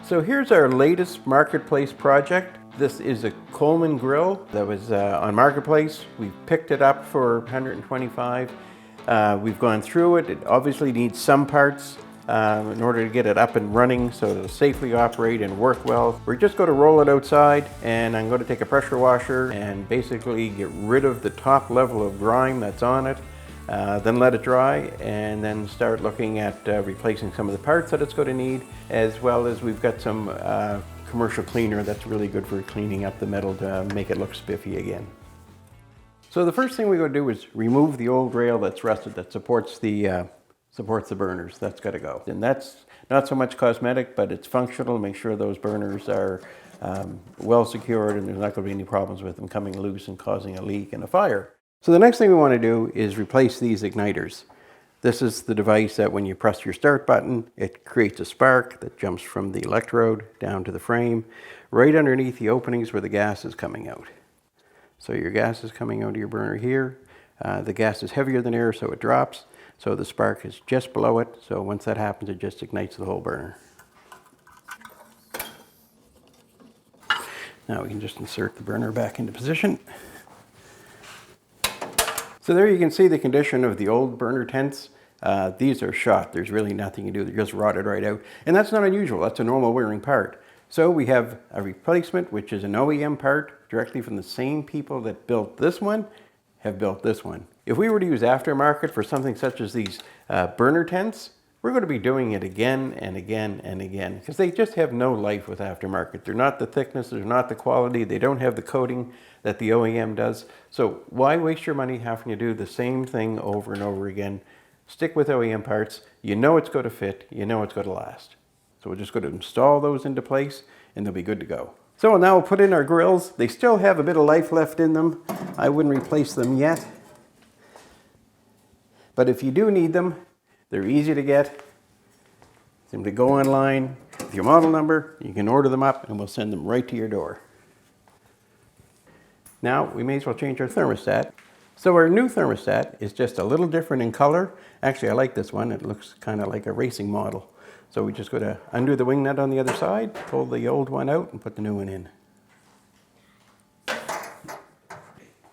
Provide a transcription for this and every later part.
So here's our latest Marketplace project. This is a Coleman grill that was on Marketplace. We picked it up for $125. We've gone through it. It obviously needs some parts in order to get it up and running so it'll safely operate and work well. We're just going to roll it outside, and I'm going to take a pressure washer and basically get rid of the top level of grime that's on it. Then let it dry, and then start looking at replacing some of the parts that it's going to need, as well as we've got some commercial cleaner that's really good for cleaning up the metal to make it look spiffy again. So the first thing we're going to do is remove the old rail that's rusted that supports the burners. That's got to go. And that's not so much cosmetic, but it's functional. Make sure those burners are well secured and there's not going to be any problems with them coming loose and causing a leak and a fire. So the next thing we want to do is replace these igniters. This is the device that when you press your start button, it creates a spark that jumps from the electrode down to the frame, right underneath the openings where the gas is coming out. So your gas is coming out of your burner here. The gas is heavier than air, so it drops. So the spark is just below it. So once that happens, it just ignites the whole burner. Now we can just insert the burner back into position. So there you can see the condition of the old burner tents. These are shot. There's really nothing you do. They're just rotted right out. And that's not unusual. That's a normal wearing part. So we have a replacement, which is an OEM part directly from the same people that built this one, have built this one. If we were to use aftermarket for something such as these burner tents, we're going to be doing it again and again and again, because they just have no life with aftermarket. They're not the thickness, they're not the quality, they don't have the coating that the OEM does. So why waste your money having to do the same thing over and over again? Stick with OEM parts. You know it's going to fit, you know it's going to last. So we're just going to install those into place and they'll be good to go. So now we'll put in our grills. They still have a bit of life left in them. I wouldn't replace them yet. But if you do need them, they're easy to get. Simply go online with your model number, you can order them up and we'll send them right to your door. Now we may as well change our thermostat. So our new thermostat is just a little different in color. Actually, I like this one. It looks kind of like a racing model. So we just go to undo the wing nut on the other side, pull the old one out and put the new one in.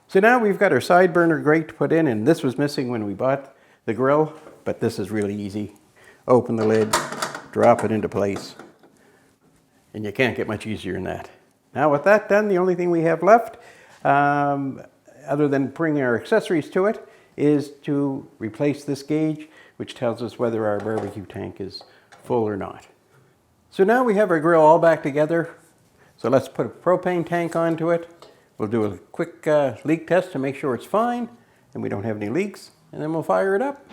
So now we've got our side burner grate put in, and this was missing when we bought the grill, but this is really easy. Open the lid, drop it into place, and you can't get much easier than that. Now with that done, the only thing we have left, other than bringing our accessories to it, is to replace this gauge, which tells us whether our barbecue tank is full or not. So now we have our grill all back together. So let's put a propane tank onto it. We'll do a quick leak test to make sure it's fine and we don't have any leaks, and then we'll fire it up.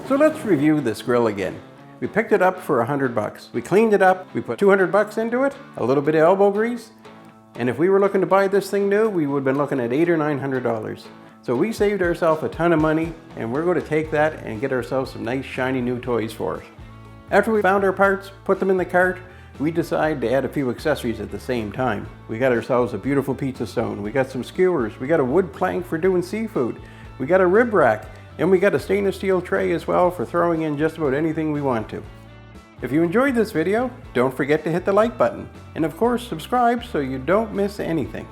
So let's review this grill again. We picked it up for $100. We cleaned it up, we put $200 into it, a little bit of elbow grease, and if we were looking to buy this thing new, we would have been looking at $800 or $900. So we saved ourselves a ton of money, and we're going to take that and get ourselves some nice shiny new toys for it. After we found our parts, put them in the cart, we decided to add a few accessories at the same time. We got ourselves a beautiful pizza stone, we got some skewers, we got a wood plank for doing seafood, we got a rib rack, and we got a stainless steel tray as well for throwing in just about anything we want to. If you enjoyed this video, don't forget to hit the like button, and of course subscribe so you don't miss anything.